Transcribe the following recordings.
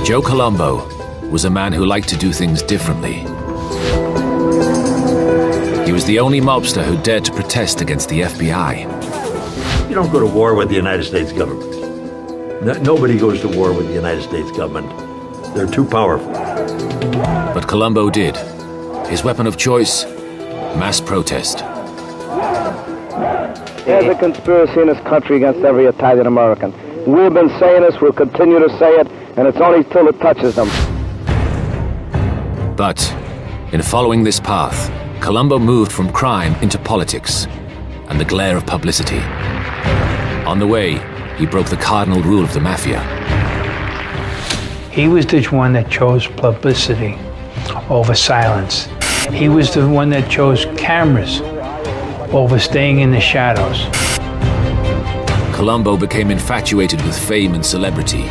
Joe Colombo was a man who liked to do things differently. He was the only mobster who dared to protest against the FBI. You don't go to war with the United States government. Nobody goes to war with the United States government. They're too powerful. But Colombo did. His weapon of choice, mass protest. There's a conspiracy in this country against every Italian American. We've been saying this, we'll continue to say it, and it's only till it touches them. But in following this path, Colombo moved from crime into politics and the glare of publicity. On the way, he broke the cardinal rule of the Mafia. He was the one that chose publicity over silence. He was the one that chose cameras over staying in the shadows. Colombo became infatuated with fame and celebrity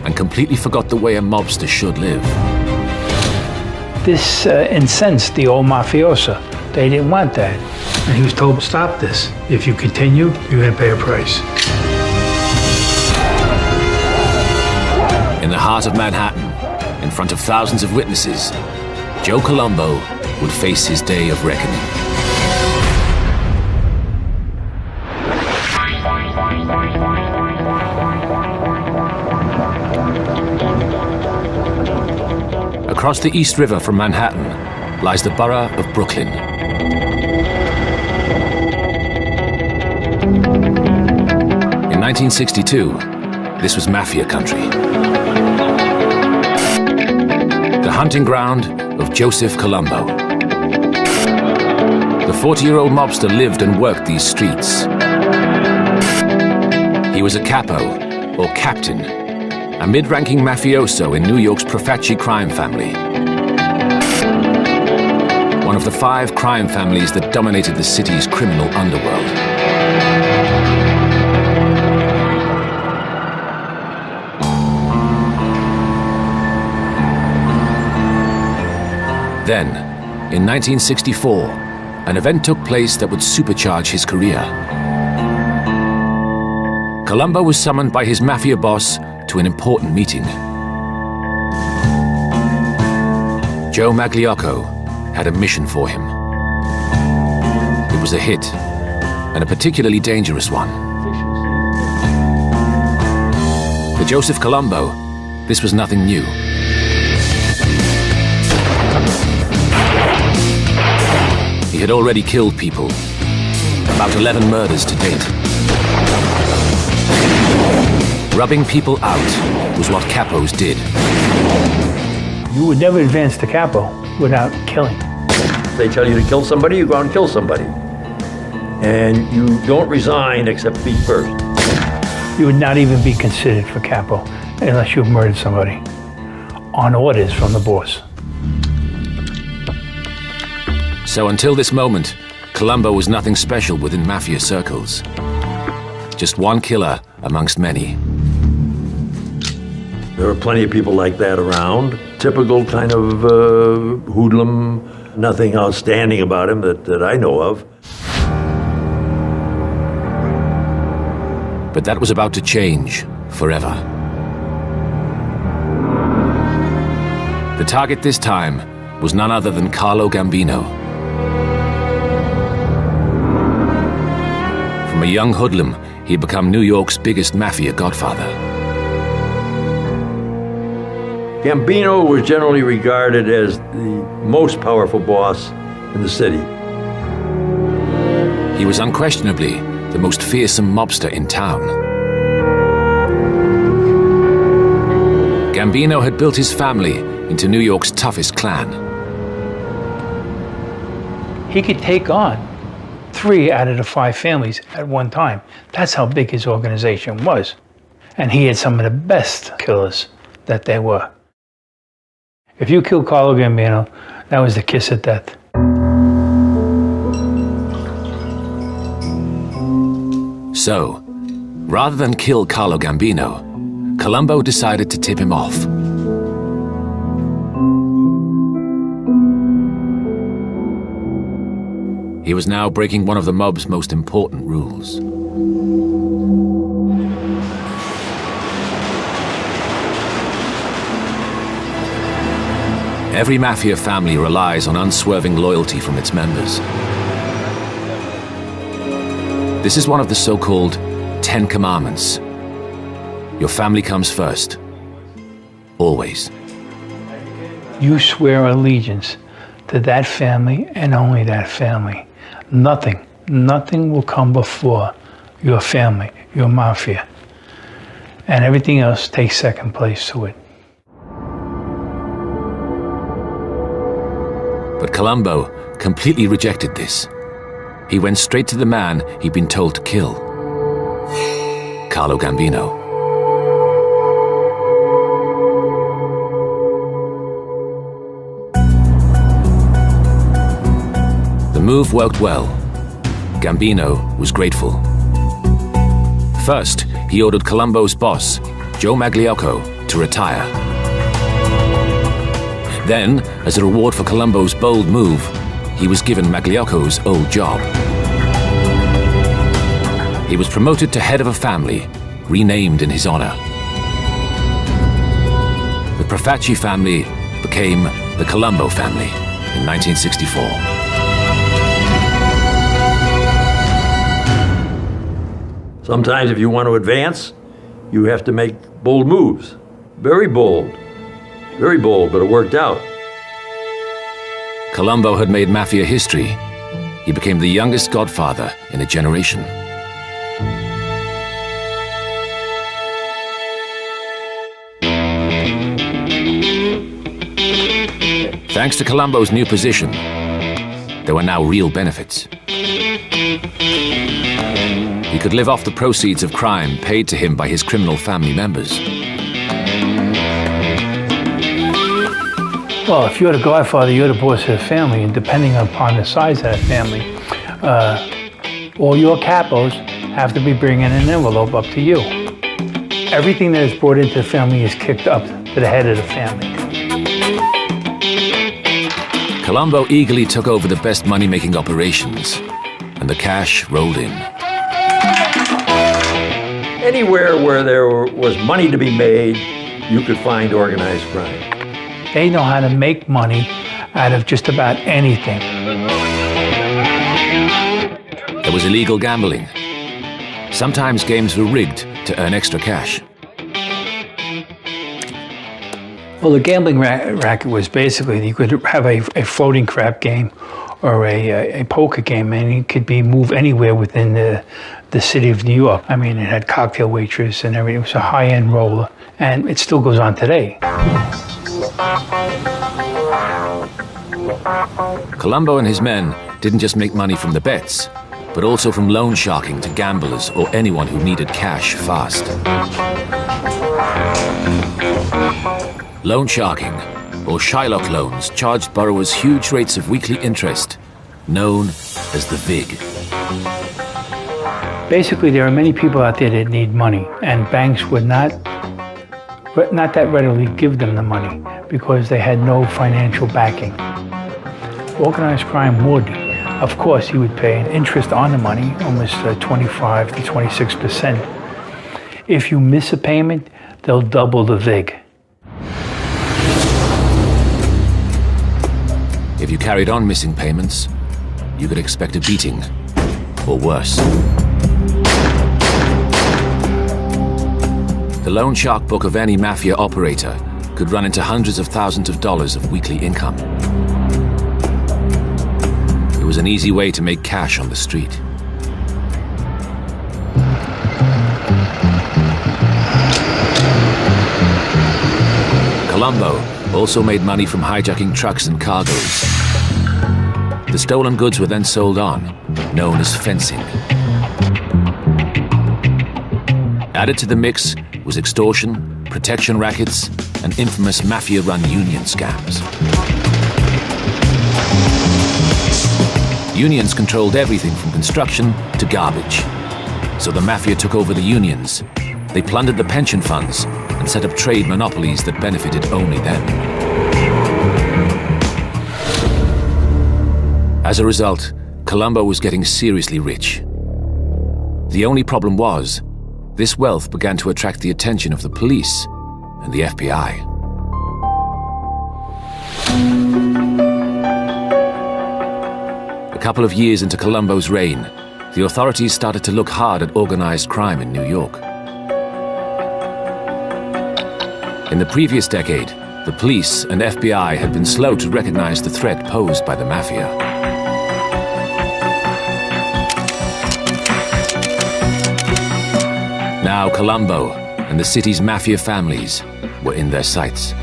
and completely forgot the way a mobster should live. This incensed the old mafioso. They didn't want that. And he was told, stop this. If you continue, you're going to pay a price. In the heart of Manhattan, in front of thousands of witnesses, Joe Colombo would face his day of reckoning. Across the East River from Manhattan lies the borough of Brooklyn. In 1962, this was Mafia country. The hunting ground of Joseph Colombo. The 40-year-old mobster lived and worked these streets. He was a capo, or captain, a mid-ranking mafioso in New York's Profaci crime family. One of the 5 crime families that dominated the city's criminal underworld. Then, in 1964, an event took place that would supercharge his career. Colombo was summoned by his Mafia boss to an important meeting. Joe Magliocco had a mission for him. It was a hit, and a particularly dangerous one. For Joseph Colombo, this was nothing new. He had already killed people, about 11 murders to date. Rubbing people out was what capos did. You would never advance to capo without killing. If they tell you to kill somebody, you go out and kill somebody. And you don't resign except feet first. You would not even be considered for capo unless you've murdered somebody on orders from the boss. So until this moment, Colombo was nothing special within Mafia circles. Just one killer amongst many. There are plenty of people like that around. Typical kind of hoodlum, nothing outstanding about him that I know of. But that was about to change forever. The target this time was none other than Carlo Gambino. From a young hoodlum, he had become New York's biggest Mafia godfather. Gambino was generally regarded as the most powerful boss in the city. He was unquestionably the most fearsome mobster in town. Gambino had built his family into New York's toughest clan. He could take on 3 out of the 5 families at one time. That's how big his organization was. And he had some of the best killers that there were. If you killed Carlo Gambino, that was the kiss of death. So, rather than kill Carlo Gambino, Colombo decided to tip him off. He was now breaking one of the mob's most important rules. Every Mafia family relies on unswerving loyalty from its members. This is one of the so-called 10 Commandments. Your family comes first. Always. You swear allegiance to that family and only that family. Nothing will come before your family, your Mafia. And everything else takes second place to it. But Colombo completely rejected this. He went straight to the man he'd been told to kill. Carlo Gambino. The move worked well. Gambino was grateful. First, he ordered Colombo's boss, Joe Magliocco, to retire. Then, as a reward for Colombo's bold move, he was given Magliocco's old job. He was promoted to head of a family, renamed in his honor. The Profaci family became the Colombo family in 1964. Sometimes if you want to advance, you have to make bold moves. Very bold, but it worked out. Colombo had made Mafia history. He became the youngest godfather in a generation. Thanks to Colombo's new position, there were now real benefits. He could live off the proceeds of crime paid to him by his criminal family members. Well, if you're the godfather, you're the boss of the family, and depending upon the size of that family, all your capos have to be bringing an envelope up to you. Everything that is brought into the family is kicked up to the head of the family. Colombo eagerly took over the best money-making operations, and the cash rolled in. Anywhere where there was money to be made, you could find organized crime. They know how to make money out of just about anything. There was illegal gambling. Sometimes games were rigged to earn extra cash. Well, the gambling racket was basically, you could have a floating crap game or a poker game, and it could be moved anywhere within the city of New York. I mean, it had cocktail waitress and everything. It was a high-end roller, and it still goes on today. Colombo and his men didn't just make money from the bets, but also from loan sharking to gamblers or anyone who needed cash fast. Loan sharking, or Shylock loans, charged borrowers huge rates of weekly interest, known as the VIG. Basically, there are many people out there that need money, and banks would not that readily give them the money because they had no financial backing. Organized crime would. Of course, he would pay an interest on the money, almost 25 to 26%. If you miss a payment, they'll double the VIG. If you carried on missing payments, you could expect a beating, or worse. The loan shark book of any Mafia operator could run into hundreds of thousands of dollars of weekly income. It was an easy way to make cash on the street. Colombo also made money from hijacking trucks and cargoes. The stolen goods were then sold on, known as fencing. Added to the mix was extortion, protection rackets, and infamous Mafia-run union scams. Unions controlled everything from construction to garbage. So the Mafia took over the unions. They plundered the pension funds and set up trade monopolies that benefited only them. As a result, Colombo was getting seriously rich. The only problem was, this wealth began to attract the attention of the police and the FBI. couple of years into Colombo's reign, the authorities started to look hard at organized crime in New York. In the previous decade, the police and FBI had been slow to recognize the threat posed by the Mafia. Now Colombo and the city's Mafia families were in their sights.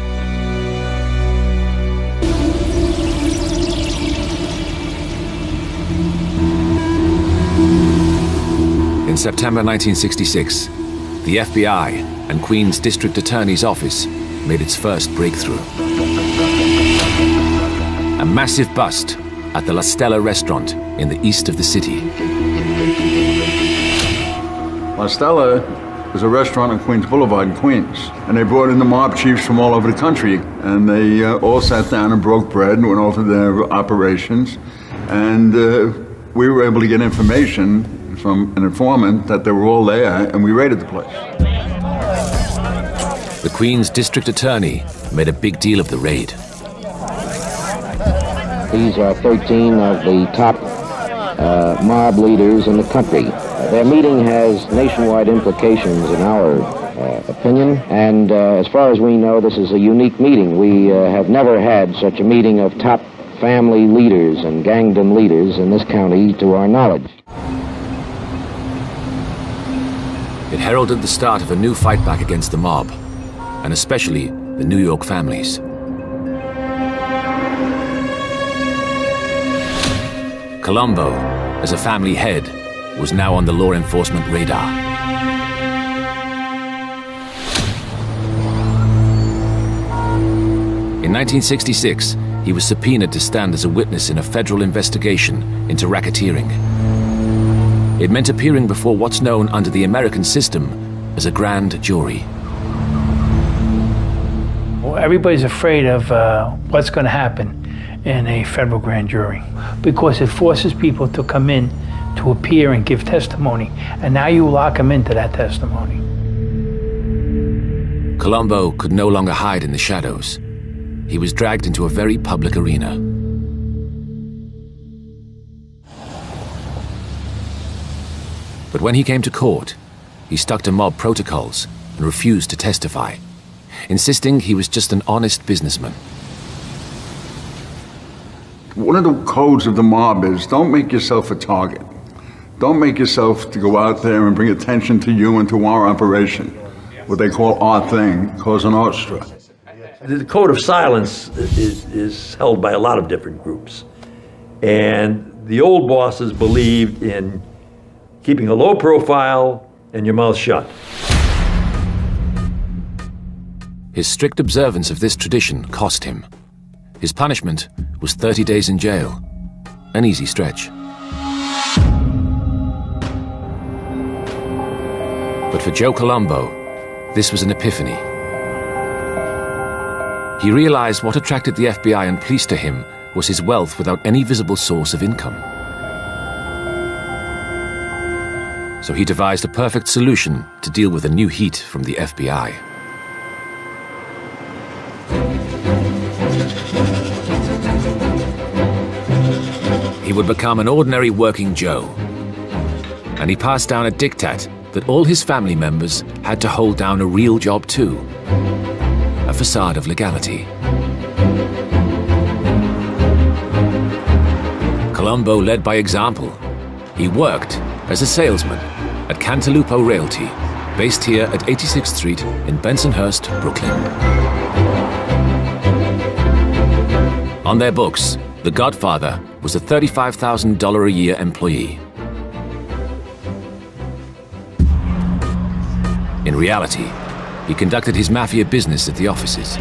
In September 1966, the FBI and Queens District Attorney's Office made its first breakthrough. A massive bust at the La Stella restaurant in the east of the city. La Stella is a restaurant on Queens Boulevard in Queens, and they brought in the mob chiefs from all over the country, and they all sat down and broke bread and went over their operations, and we were able to get information from an informant that they were all there, and we raided the place. The Queens District Attorney made a big deal of the raid. These are 13 of the top mob leaders in the country. Their meeting has nationwide implications in our opinion, and as far as we know, this is a unique meeting. We have never had such a meeting of top family leaders and gangdom leaders in this county to our knowledge. It heralded the start of a new fight back against the mob, and especially the New York families. Colombo, as a family head, was now on the law enforcement radar. In 1966, he was subpoenaed to stand as a witness in a federal investigation into racketeering. It meant appearing before what's known under the American system as a grand jury. Well, everybody's afraid of what's going to happen in a federal grand jury because it forces people to come in to appear and give testimony, and now you lock them into that testimony. Colombo could no longer hide in the shadows. He was dragged into a very public arena. But when he came to court, he stuck to mob protocols and refused to testify, insisting he was just an honest businessman. One of the codes of the mob is don't make yourself a target. Don't make yourself to go out there and bring attention to you and to our operation, what they call our thing, Cosa Nostra. The code of silence is held by a lot of different groups. And the old bosses believed in keeping a low profile and your mouth shut. His strict observance of this tradition cost him. His punishment was 30 days in jail, an easy stretch. But for Joe Colombo, this was an epiphany. He realized what attracted the FBI and police to him was his wealth without any visible source of income. So he devised a perfect solution to deal with the new heat from the FBI. He would become an ordinary working Joe, and he passed down a diktat that all his family members had to hold down a real job too, a facade of legality. Colombo led by example. He worked as a salesman at Cantalupo Realty, based here at 86th Street in Bensonhurst, Brooklyn. On their books, the Godfather was a $35,000 a year employee. In reality, he conducted his Mafia business at the offices.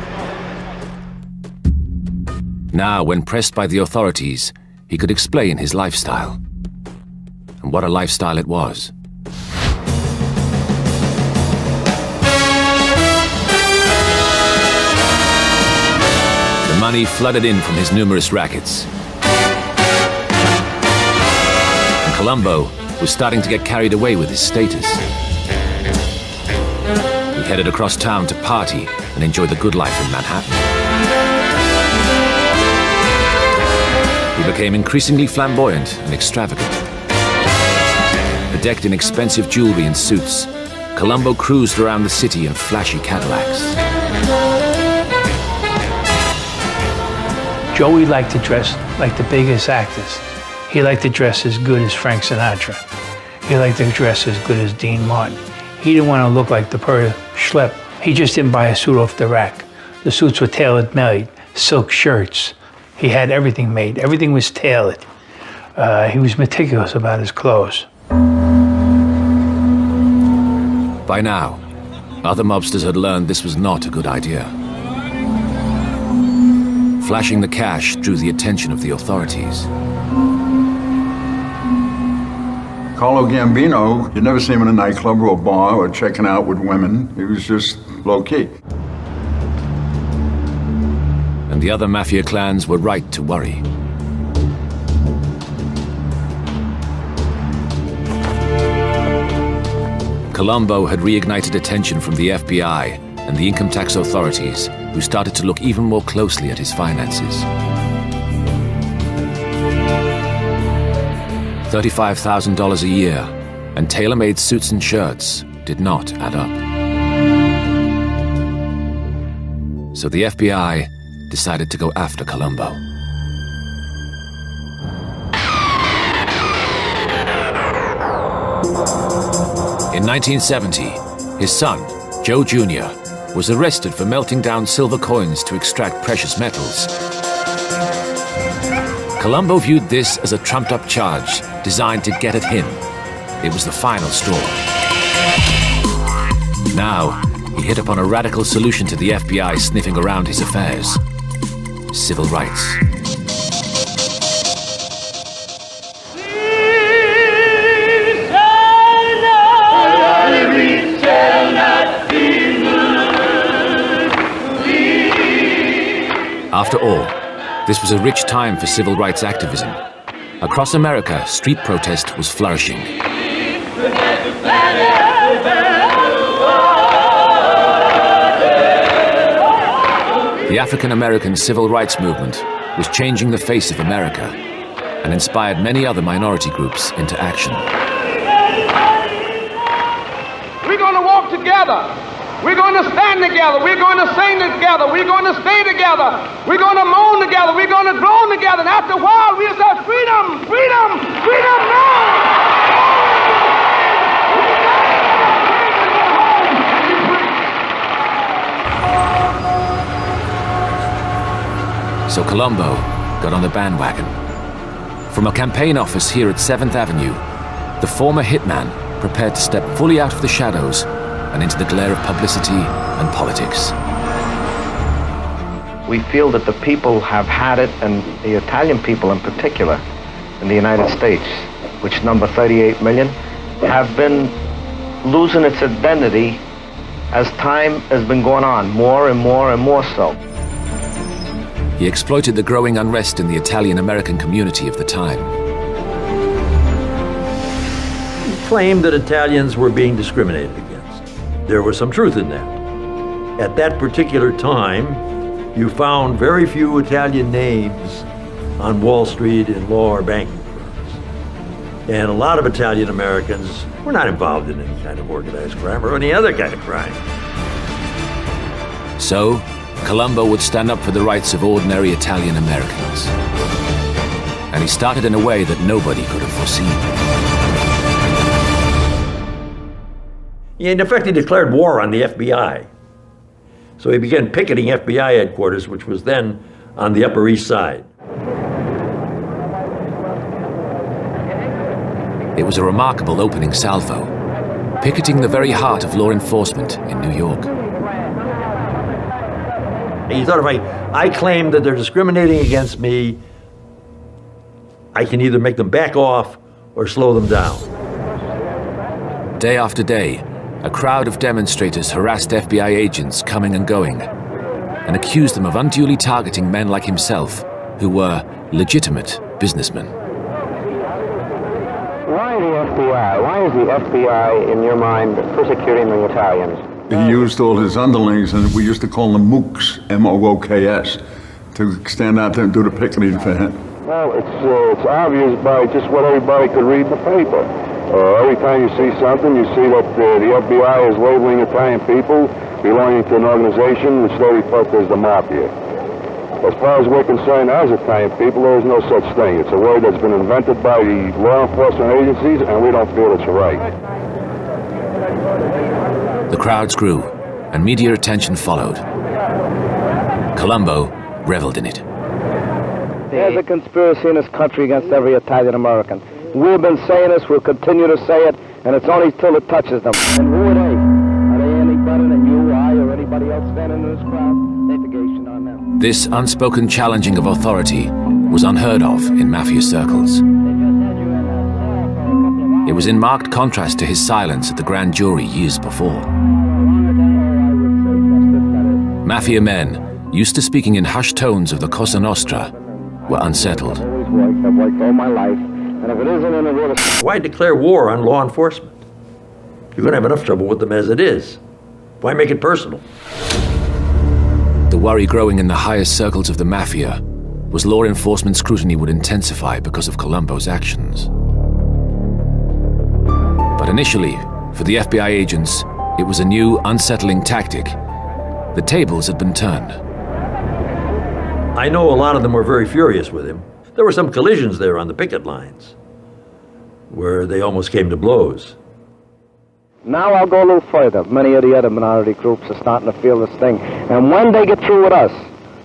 Now, when pressed by the authorities, he could explain his lifestyle. And what a lifestyle it was. The money flooded in from his numerous rackets. And Colombo was starting to get carried away with his status. He headed across town to party and enjoy the good life in Manhattan. He became increasingly flamboyant and extravagant. Bedecked in expensive jewelry and suits, Colombo cruised around the city in flashy Cadillacs. Joey liked to dress like the biggest actors. He liked to dress as good as Frank Sinatra. He liked to dress as good as Dean Martin. He didn't want to look like the schlep. He just didn't buy a suit off the rack. The suits were tailor-made, silk shirts. He had everything made. Everything was tailored. He was meticulous about his clothes. By now, other mobsters had learned this was not a good idea. Flashing the cash drew the attention of the authorities. Carlo Gambino, you'd never see him in a nightclub or a bar or checking out with women. He was just low-key. And the other Mafia clans were right to worry. Colombo had reignited attention from the FBI and the income tax authorities, who started to look even more closely at his finances. $35,000 a year and tailor-made suits and shirts did not add up. So the FBI decided to go after Colombo. In 1970, his son, Joe Jr., was arrested for melting down silver coins to extract precious metals. Colombo viewed this as a trumped-up charge designed to get at him. It was the final straw. Now, he hit upon a radical solution to the FBI sniffing around his affairs: civil rights. After all, this was a rich time for civil rights activism. Across America, street protest was flourishing. The African-American civil rights movement was changing the face of America and inspired many other minority groups into action. We're going to walk together. We're going to stand together. We're going to sing together. We're going to stay together. We're going to moan together. We're going to groan together. And after a while, we'll say, freedom, freedom, freedom now! So Colombo got on the bandwagon. From a campaign office here at 7th Avenue, the former hitman prepared to step fully out of the shadows and into the glare of publicity and politics. We feel that the people have had it, and the Italian people in particular, in the United States, which number 38 million, have been losing its identity as time has been going on, more and more and more so. He exploited the growing unrest in the Italian-American community of the time. He claimed that Italians were being discriminated against. There was some truth in that. At that particular time, you found very few Italian names on Wall Street in law or banking firms. And a lot of Italian Americans were not involved in any kind of organized crime or any other kind of crime. So, Colombo would stand up for the rights of ordinary Italian Americans. And he started in a way that nobody could have foreseen. In effect, he declared war on the FBI. So he began picketing FBI headquarters, which was then on the Upper East Side. It was a remarkable opening salvo, picketing the very heart of law enforcement in New York. He thought, if I claim that they're discriminating against me, I can either make them back off or slow them down. Day after day, a crowd of demonstrators harassed FBI agents coming and going, and accused them of unduly targeting men like himself, who were legitimate businessmen. Why the FBI? Why is the FBI, in your mind, persecuting the Italians? He used all his underlings, and we used to call them mooks, M-O-O-K-S, to stand out there and do the picketing for him. Well, it's obvious by just what everybody could read in the paper. Every time you see something, you see that the FBI is labeling Italian people belonging to an organization which they refer to as the Mafia. As far as we're concerned as Italian people, there is no such thing. It's a word that's been invented by the law enforcement agencies, and we don't feel it's right. The crowds grew, and media attention followed. Colombo reveled in it. There's a conspiracy in this country against every Italian American. We've been saying this, we'll continue to say it, and it's only till it touches them. And who are they? Are they any better than you, I, or anybody else standing in this crowd? Litigation on them. This unspoken challenging of authority was unheard of in Mafia circles. It was in marked contrast to his silence at the grand jury years before. Mafia men, used to speaking in hushed tones of the Cosa Nostra, were unsettled. I've worked all my life, and if it isn't in a real... Why declare war on law enforcement? You're going to have enough trouble with them as it is. Why make it personal? The worry growing in the highest circles of the Mafia was law enforcement scrutiny would intensify because of Colombo's actions. But initially, for the FBI agents, it was a new, unsettling tactic. The tables had been turned. I know a lot of them were very furious with him. There were some collisions there on the picket lines where they almost came to blows. Now I'll go a little further. Many of the other minority groups are starting to feel this thing. And when they get through with us,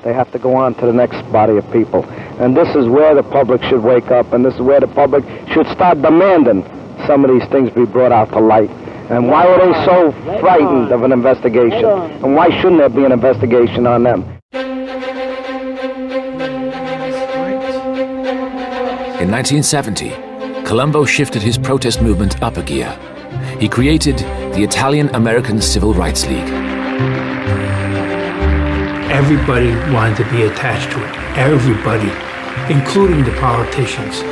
they have to go on to the next body of people. And this is where the public should wake up, and this is where the public should start demanding some of these things be brought out to light. And why are they so frightened of an investigation? And why shouldn't there be an investigation on them? In 1970, Colombo shifted his protest movement up a gear. He created the Italian-American Civil Rights League. Everybody wanted to be attached to it. Everybody, including the politicians,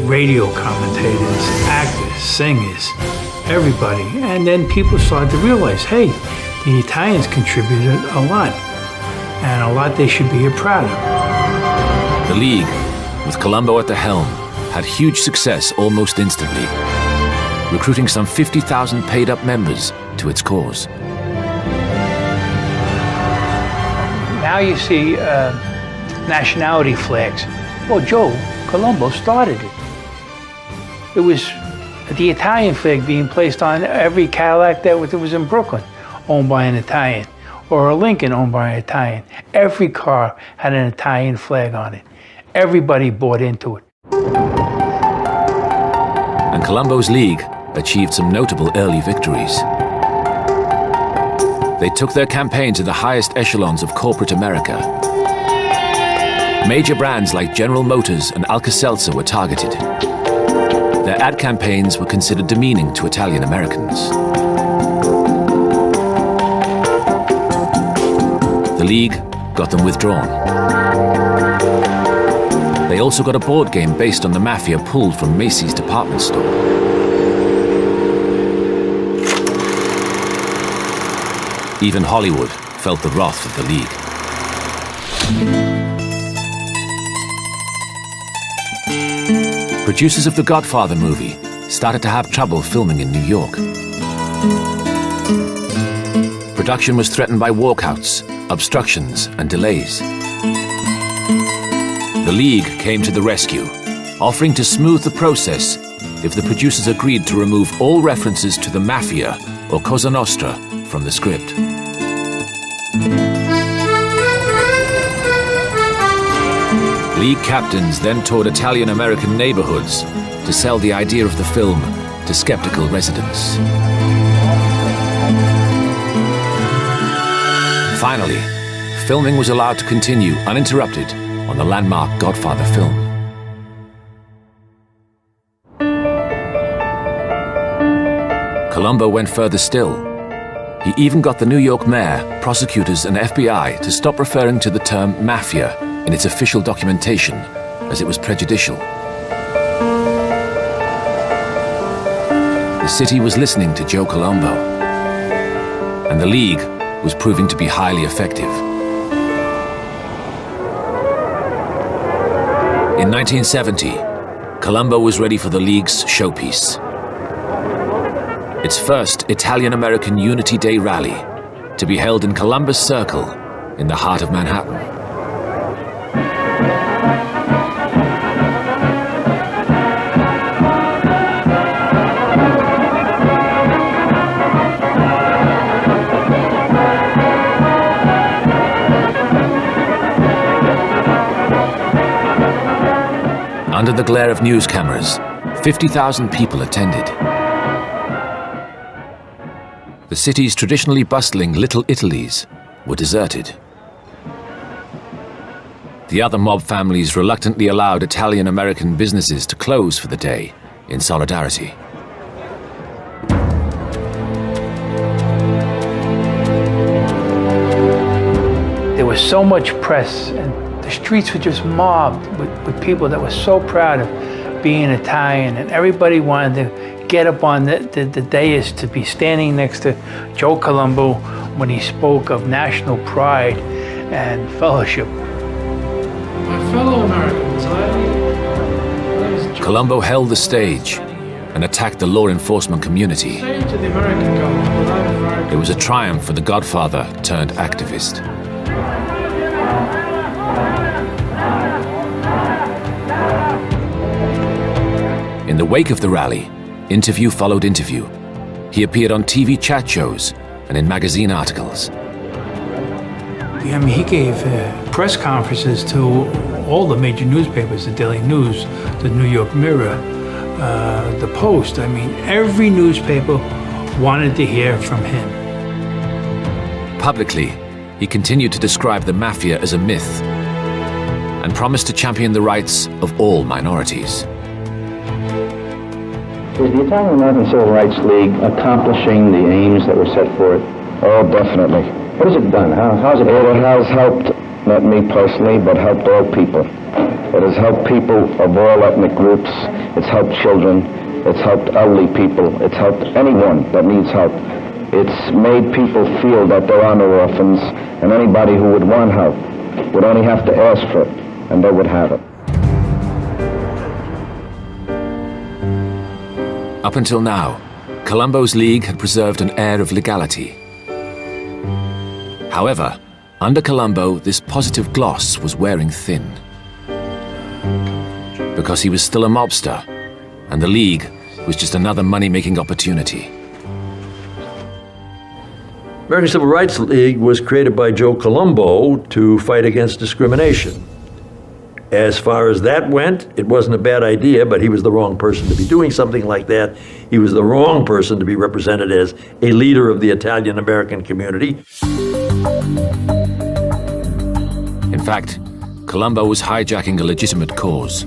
radio commentators, actors, singers, everybody. And then people started to realize, hey, the Italians contributed a lot, and a lot they should be proud of. The League, with Colombo at the helm, had huge success almost instantly, recruiting some 50,000 paid-up members to its cause. Now you see nationality flags. Well, Joe Colombo started it. It was the Italian flag being placed on every Cadillac that was in Brooklyn, owned by an Italian, or a Lincoln owned by an Italian. Every car had an Italian flag on it. Everybody bought into it. And Colombo's League achieved some notable early victories. They took their campaign to the highest echelons of corporate America. Major brands like General Motors and Alka-Seltzer were targeted. Their ad campaigns were considered demeaning to Italian Americans. The League got them withdrawn. They also got a board game based on the Mafia pulled from Macy's department store. Even Hollywood felt the wrath of the League. Producers of the Godfather movie started to have trouble filming in New York. Production was threatened by walkouts, obstructions, and delays. The League came to the rescue, offering to smooth the process if the producers agreed to remove all references to the Mafia or Cosa Nostra from the script. League captains then toured Italian-American neighborhoods to sell the idea of the film to skeptical residents. Finally, filming was allowed to continue uninterrupted on the landmark Godfather film. Colombo went further still. He even got the New York mayor, prosecutors, and FBI to stop referring to the term Mafia in its official documentation, as it was prejudicial. The city was listening to Joe Colombo, and the League was proving to be highly effective. In 1970, Colombo was ready for the League's showpiece. Its first Italian-American Unity Day rally, to be held in Columbus Circle in the heart of Manhattan. Under the glare of news cameras, 50,000 people attended. The city's traditionally bustling Little Italies were deserted. The other mob families reluctantly allowed Italian-American businesses to close for the day in solidarity. There was so much press, and the streets were just mobbed with people that were so proud of being Italian, and everybody wanted to get up on the dais to be standing next to Joe Colombo when he spoke of national pride and fellowship. My fellow Americans, Colombo held the stage and attacked the law enforcement community. It was a triumph for the Godfather turned activist. In the wake of the rally, interview followed interview. He appeared on TV chat shows and in magazine articles. I mean, he gave press conferences to all the major newspapers, the Daily News, the New York Mirror, the Post. I mean, every newspaper wanted to hear from him. Publicly, he continued to describe the Mafia as a myth and promised to champion the rights of all minorities. Is the Italian-American Civil Rights League accomplishing the aims that were set for it? Oh, definitely. What has it done? How's it? It has helped, not me personally, but helped all people. It has helped people of all ethnic groups. It's helped children. It's helped elderly people. It's helped anyone that needs help. It's made people feel that there are no orphans, and anybody who would want help would only have to ask for it, and they would have it. Up until now, Colombo's League had preserved an air of legality. However, under Colombo, this positive gloss was wearing thin. Because he was still a mobster, and the League was just another money-making opportunity. American Civil Rights League was created by Joe Colombo to fight against discrimination. As far as that went, it wasn't a bad idea, but he was the wrong person to be doing something like that. He was the wrong person to be represented as a leader of the Italian-American community. In fact, Colombo was hijacking a legitimate cause.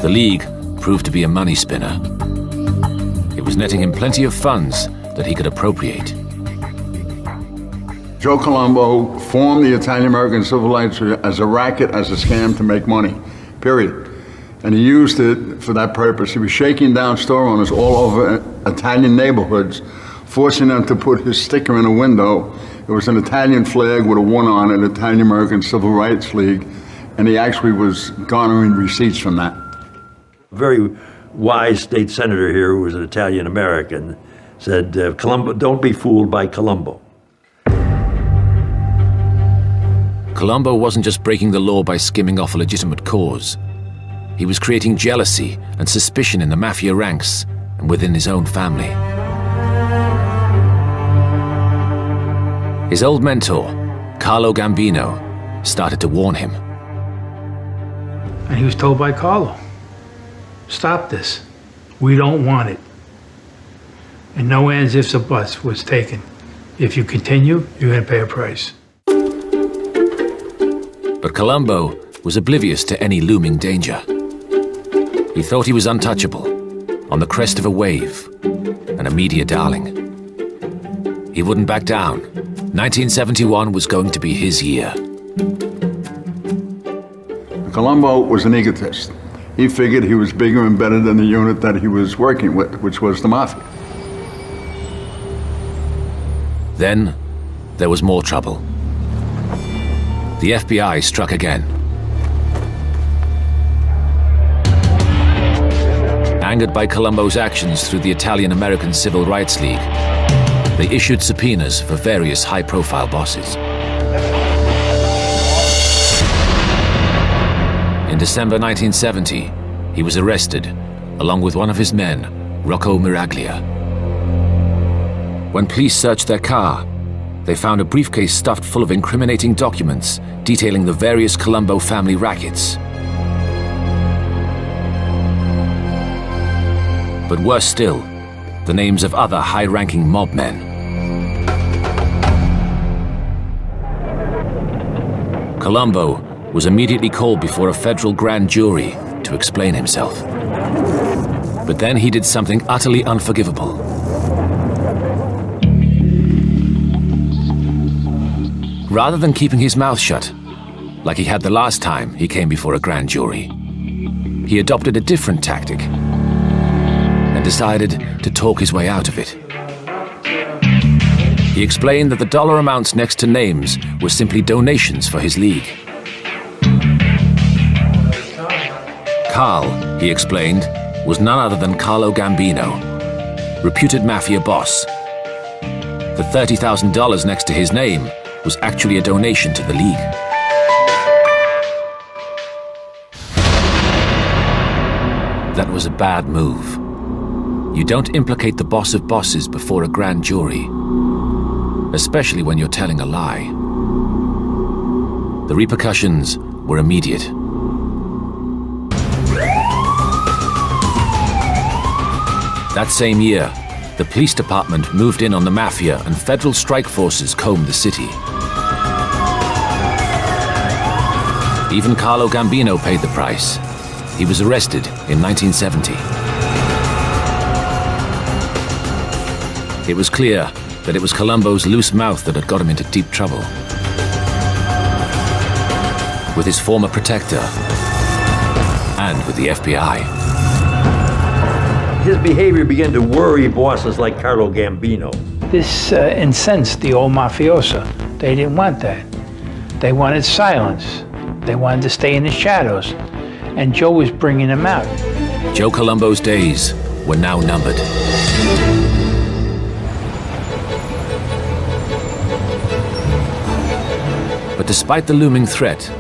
The League proved to be a money spinner. It was netting him plenty of funds that he could appropriate. Joe Colombo formed the Italian-American Civil Rights as a racket, as a scam to make money, period. And he used it for that purpose. He was shaking down store owners all over Italian neighborhoods, forcing them to put his sticker in a window. It was an Italian flag with a 1 on it, Italian-American Civil Rights League, and he actually was garnering receipts from that. A very wise state senator here, who was an Italian-American, said, Colombo, don't be fooled by Colombo. Colombo wasn't just breaking the law by skimming off a legitimate cause. He was creating jealousy and suspicion in the Mafia ranks and within his own family. His old mentor, Carlo Gambino, started to warn him. And he was told by Carlo, stop this. We don't want it. And no ands, ifs, or buts was taken. If you continue, you're going to pay a price. But Colombo was oblivious to any looming danger. He thought he was untouchable, on the crest of a wave, and a media darling. He wouldn't back down. 1971 was going to be his year. Colombo was an egotist. He figured he was bigger and better than the unit that he was working with, which was the Mafia. Then, there was more trouble. the FBI struck again. Angered by Colombo's actions through the Italian-American Civil Rights League, they issued subpoenas for various high-profile bosses. In December 1970, he was arrested, along with one of his men, Rocco Miraglia. When police searched their car, they found a briefcase stuffed full of incriminating documents detailing the various Colombo family rackets. But worse still, the names of other high-ranking mob men. Colombo was immediately called before a federal grand jury to explain himself. But then he did something utterly unforgivable. Rather than keeping his mouth shut, like he had the last time he came before a grand jury, he adopted a different tactic and decided to talk his way out of it. He explained that the dollar amounts next to names were simply donations for his league. Carl, he explained, was none other than Carlo Gambino, reputed Mafia boss. The $30,000 next to his name was actually a donation to the league. That was a bad move. You don't implicate the boss of bosses before a grand jury, especially when you're telling a lie. The repercussions were immediate. That same year, the police department moved in on the Mafia and federal strike forces combed the city. Even Carlo Gambino paid the price. He was arrested in 1970. It was clear that it was Colombo's loose mouth that had got him into deep trouble with his former protector and with the FBI. His behavior began to worry bosses like Carlo Gambino. This incensed the old mafioso. They didn't want that. They wanted silence. They wanted to stay in the shadows. And Joe was bringing them out. Joe Colombo's days were now numbered. But despite the looming threat,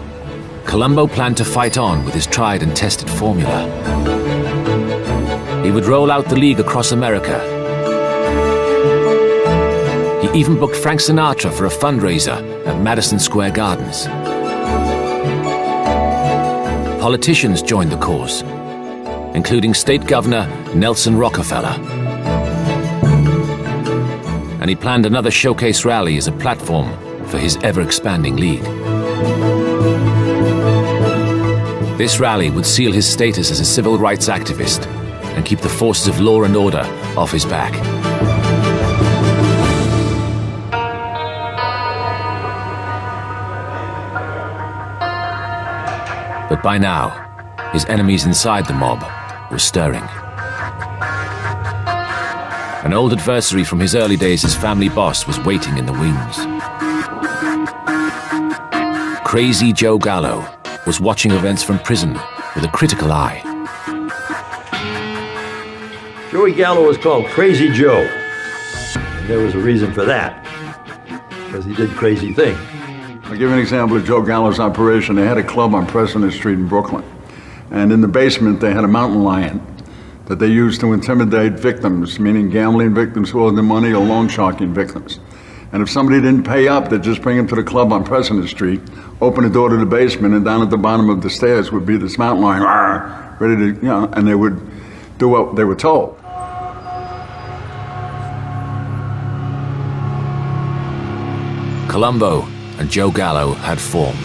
Colombo planned to fight on with his tried and tested formula. He would roll out the league across America. He even booked Frank Sinatra for a fundraiser at Madison Square Gardens. Politicians joined the cause, including State Governor Nelson Rockefeller. And he planned another showcase rally as a platform for his ever-expanding league. This rally would seal his status as a civil rights activist and keep the forces of law and order off his back. But by now, his enemies inside the mob were stirring. An old adversary from his early days as family boss was waiting in the wings. Crazy Joe Gallo was watching events from prison with a critical eye. Joey Gallo was called Crazy Joe. And there was a reason for that, because he did crazy things. I'll give you an example of Joe Gallo's operation. They had a club on President Street in Brooklyn. And in the basement, they had a mountain lion that they used to intimidate victims, meaning gambling victims who owed them money or loan sharking victims. And if somebody didn't pay up, they'd just bring him to the club on President Street, open the door to the basement, and down at the bottom of the stairs would be this mountain lion, ready to, and they would do what they were told. Colombo and Joe Gallo had formed.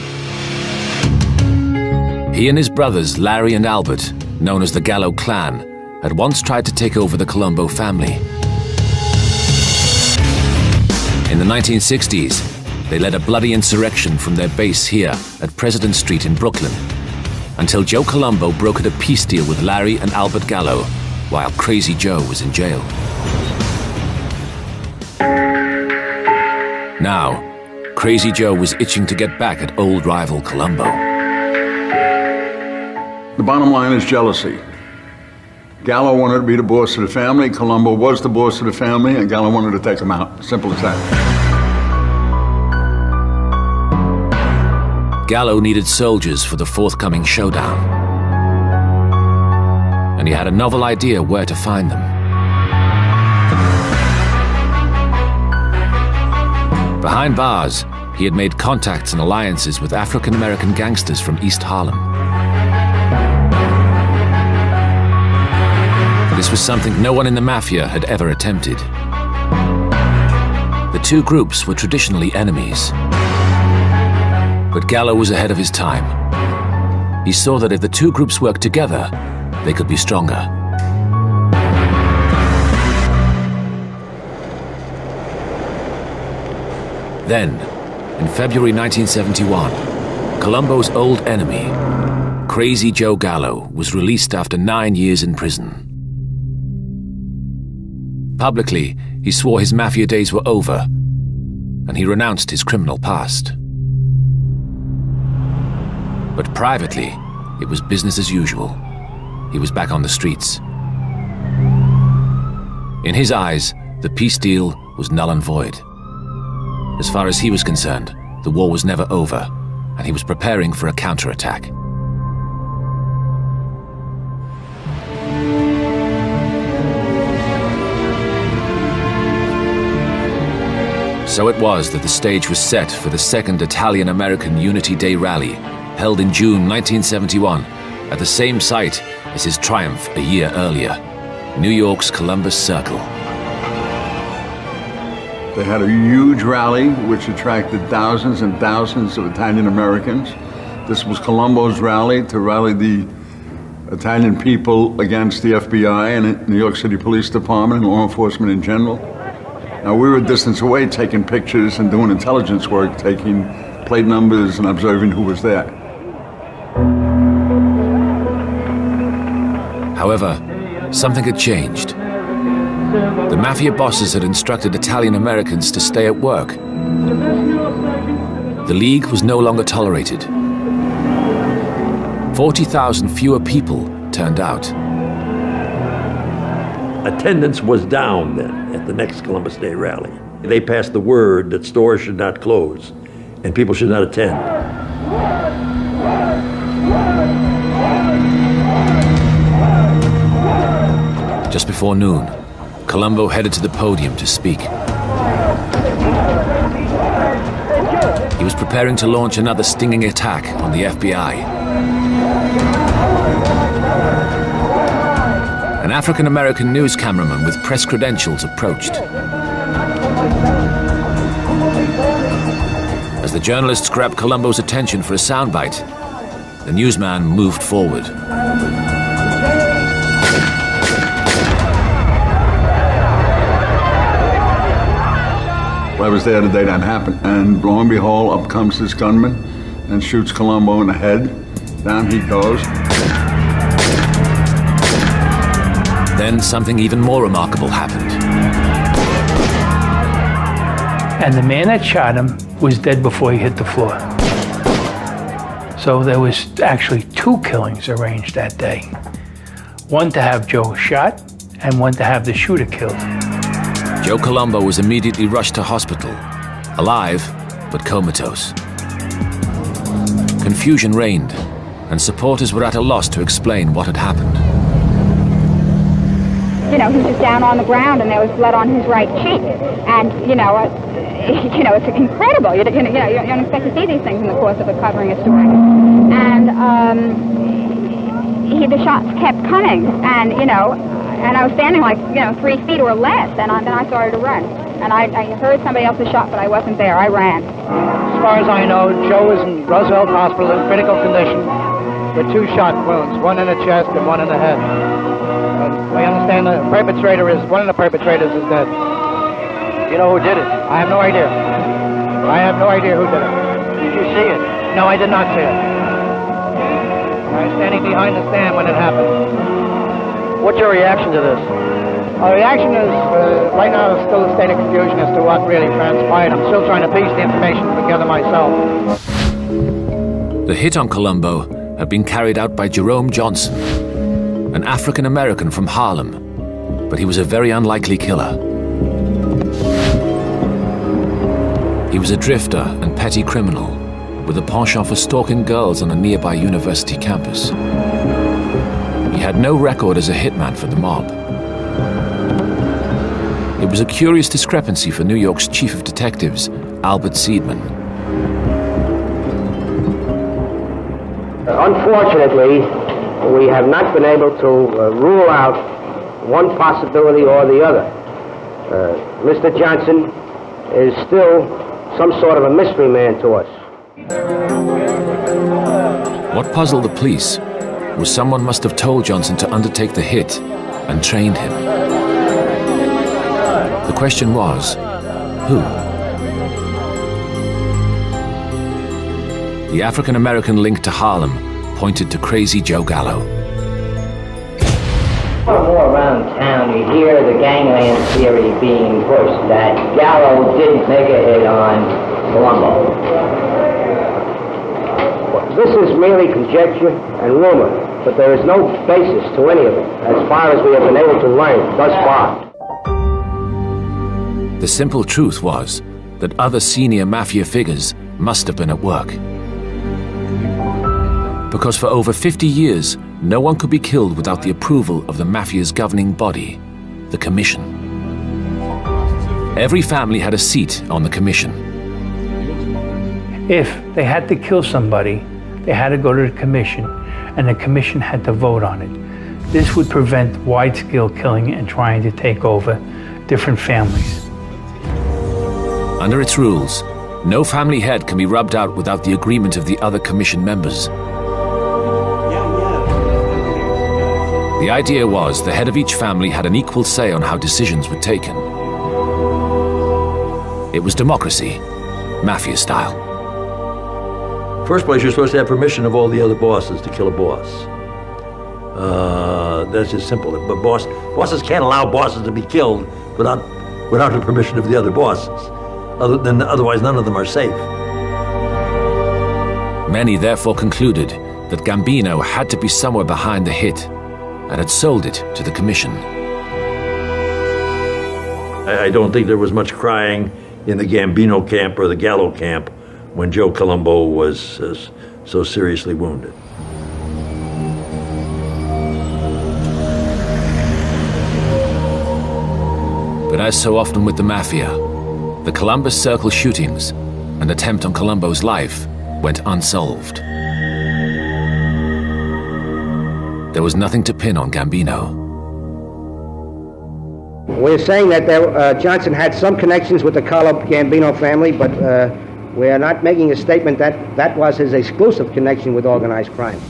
He and his brothers, Larry and Albert, known as the Gallo clan, had once tried to take over the Colombo family. In the 1960s, they led a bloody insurrection from their base here at President Street in Brooklyn, until Joe Colombo brokered a peace deal with Larry and Albert Gallo, while Crazy Joe was in jail. Now, Crazy Joe was itching to get back at old rival Colombo. The bottom line is jealousy. Gallo wanted to be the boss of the family, Colombo was the boss of the family, and Gallo wanted to take him out. Simple as that. Gallo needed soldiers for the forthcoming showdown. And he had a novel idea where to find them. Behind bars, he had made contacts and alliances with African-American gangsters from East Harlem. This was something no one in the Mafia had ever attempted. The two groups were traditionally enemies. But Gallo was ahead of his time. He saw that if the two groups worked together, they could be stronger. Then, in February 1971, Colombo's old enemy, Crazy Joe Gallo, was released after 9 years in prison. Publicly, he swore his Mafia days were over, and he renounced his criminal past. But privately, it was business as usual. He was back on the streets. In his eyes, the peace deal was null and void. As far as he was concerned, the war was never over, and he was preparing for a counterattack. So it was that the stage was set for the second Italian-American Unity Day rally, held in June 1971, at the same site as his triumph a year earlier, New York's Columbus Circle. They had a huge rally which attracted thousands and thousands of Italian Americans. This was Colombo's rally to rally the Italian people against the FBI and New York City Police Department and law enforcement in general. Now, we were a distance away taking pictures and doing intelligence work, taking plate numbers and observing who was there. However, something had changed. The Mafia bosses had instructed Italian Americans to stay at work. The League was no longer tolerated. 40,000 fewer people turned out. Attendance was down then at the next Columbus Day rally. They passed the word that stores should not close and people should not attend. Just before noon, Colombo headed to the podium to speak. He was preparing to launch another stinging attack on the FBI. An African-American news cameraman with press credentials approached. As the journalists grabbed Colombo's attention for a soundbite, the newsman moved forward. I was there the day that happened, and lo and behold, up comes this gunman and shoots Colombo in the head. Down he goes. Then something even more remarkable happened. And the man that shot him was dead before he hit the floor. So there was actually two killings arranged that day. One to have Joe shot, and one to have the shooter killed. Joe Colombo was immediately rushed to hospital, alive but comatose. Confusion reigned, and supporters were at a loss to explain what had happened. You know, he was down on the ground and there was blood on his right cheek. And, it's incredible. You don't expect to see these things in the course of covering a story. And the shots kept coming, and, and I was standing like, 3 feet or less, and then I started to run. And I heard somebody else's shot, but I wasn't there. I ran. As far as I know, Joe is in Roosevelt Hospital in critical condition with 2 shot wounds, one in the chest and one in the head. And I understand one of the perpetrators is dead. You know who did it? I have no idea. I have no idea who did it. Did you see it? No, I did not see it. I was standing behind the stand when it happened. What's your reaction to this? Our reaction is, right now, is still a state of confusion as to what really transpired. I'm still trying to piece the information together myself. The hit on Colombo had been carried out by Jerome Johnson, an African-American from Harlem, but he was a very unlikely killer. He was a drifter and petty criminal with a penchant for stalking girls on a nearby university campus. He had no record as a hitman for the mob. It was a curious discrepancy for New York's chief of detectives, Albert Seidman. Unfortunately, we have not been able to rule out one possibility or the other. Mr. Johnson is still some sort of a mystery man to us. What puzzled the police was someone must have told Johnson to undertake the hit and trained him. The question was, who? The African-American link to Harlem pointed to Crazy Joe Gallo. More and more around town, you hear the gangland theory being pushed that Gallo didn't make a hit on Colombo. This is merely conjecture and rumor, but there is no basis to any of it, as far as we have been able to learn thus far. The simple truth was that other senior Mafia figures must have been at work. Because for over 50 years, no one could be killed without the approval of the Mafia's governing body, the Commission. Every family had a seat on the Commission. If they had to kill somebody, they had to go to the Commission, and the Commission had to vote on it. This would prevent wide-scale killing and trying to take over different families. Under its rules, no family head can be rubbed out without the agreement of the other Commission members. The idea was the head of each family had an equal say on how decisions were taken. It was democracy, Mafia style. First place, you're supposed to have permission of all the other bosses to kill a boss. That's just simple. But bosses can't allow bosses to be killed without the permission of the other bosses. Otherwise, none of them are safe. Many therefore concluded that Gambino had to be somewhere behind the hit and had sold it to the Commission. I don't think there was much crying in the Gambino camp or the Gallo camp when Joe Colombo was so seriously wounded. But as so often with the Mafia, the Columbus Circle shootings and attempt on Colombo's life went unsolved. There was nothing to pin on Gambino. We're saying that Johnson had some connections with the Colombo Gambino family, but we are not making a statement that that was his exclusive connection with organized crime.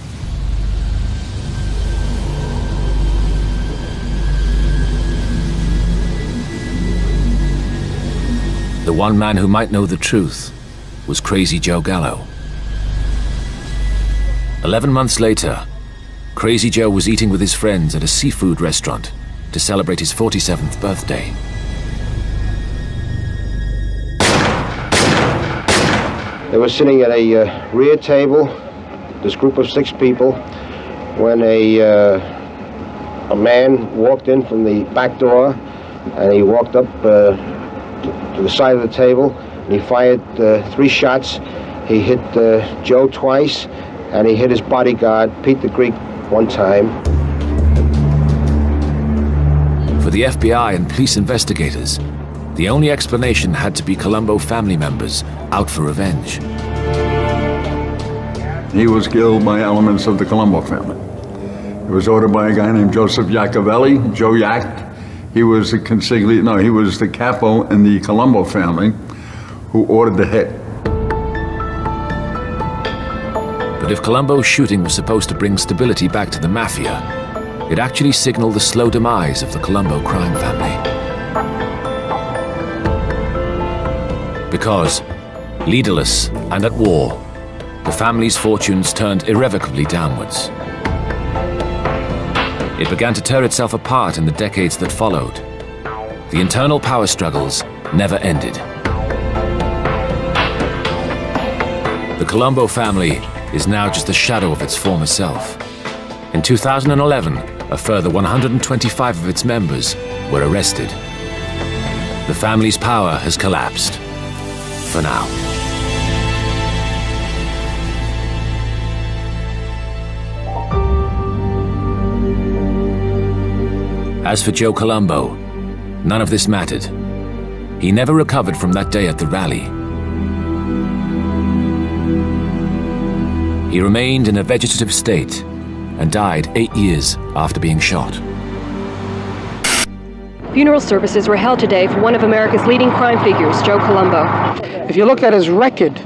The one man who might know the truth was Crazy Joe Gallo. 11 months later, Crazy Joe was eating with his friends at a seafood restaurant to celebrate his 47th birthday. They were sitting at a rear table, this group of 6 people, when a man walked in from the back door, and he walked up to the side of the table, and he fired 3 shots. He hit Joe twice, and he hit his bodyguard, Pete the Greek, 1 time. For the FBI and police investigators, the only explanation had to be Colombo family members out for revenge. He was killed by elements of the Colombo family. It was ordered by a guy named Joseph Iacovelli, Joe Yack. He was he was the capo in the Colombo family who ordered the hit. But if Colombo's shooting was supposed to bring stability back to the Mafia, it actually signaled the slow demise of the Colombo crime family. Because, leaderless and at war, the family's fortunes turned irrevocably downwards. It began to tear itself apart in the decades that followed. The internal power struggles never ended. The Colombo family is now just a shadow of its former self. In 2011, a further 125 of its members were arrested. The family's power has collapsed. For now. As for Joe Colombo, none of this mattered. He never recovered from that day at the rally. He remained in a vegetative state and died 8 years after being shot. Funeral services were held today for one of America's leading crime figures, Joe Colombo. If you look at his record,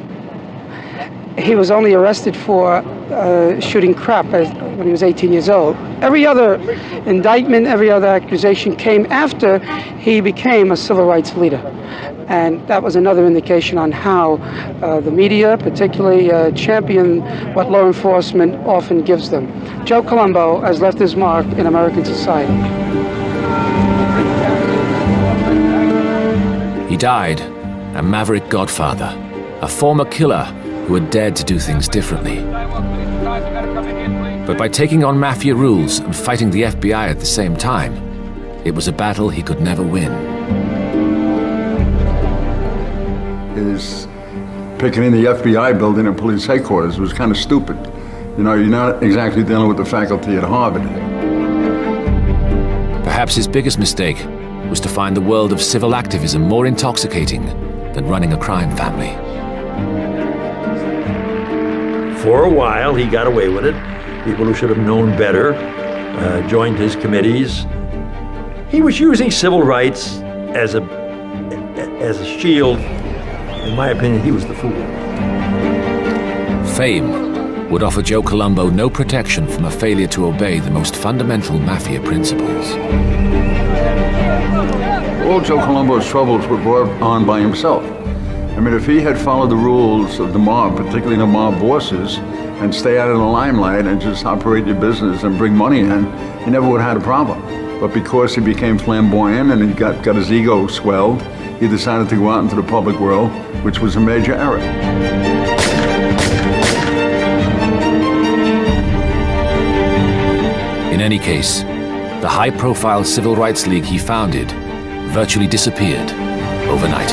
he was only arrested for shooting crap when he was 18 years old. Every other indictment, every other accusation came after he became a civil rights leader. And that was another indication on how the media, particularly, champion what law enforcement often gives them. Joe Colombo has left his mark in American society. He died a maverick godfather, a former killer who had dared to do things differently. But by taking on Mafia rules and fighting the FBI at the same time, it was a battle he could never win. His picking in the FBI building at police headquarters was kind of stupid. You know, you're not exactly dealing with the faculty at Harvard. Perhaps his biggest mistake was to find the world of civil activism more intoxicating than running a crime family. For a while, he got away with it. People who should have known better joined his committees. He was using civil rights as a shield. In my opinion, he was the fool. Fame would offer Joe Colombo no protection from a failure to obey the most fundamental Mafia principles. All Joe Colombo's troubles were brought on by himself. I mean, if he had followed the rules of the mob, particularly the mob bosses, and stay out of the limelight and just operate your business and bring money in, he never would have had a problem. But because he became flamboyant and he got his ego swelled, he decided to go out into the public world, which was a major error. In any case, the high-profile civil rights league he founded virtually disappeared overnight.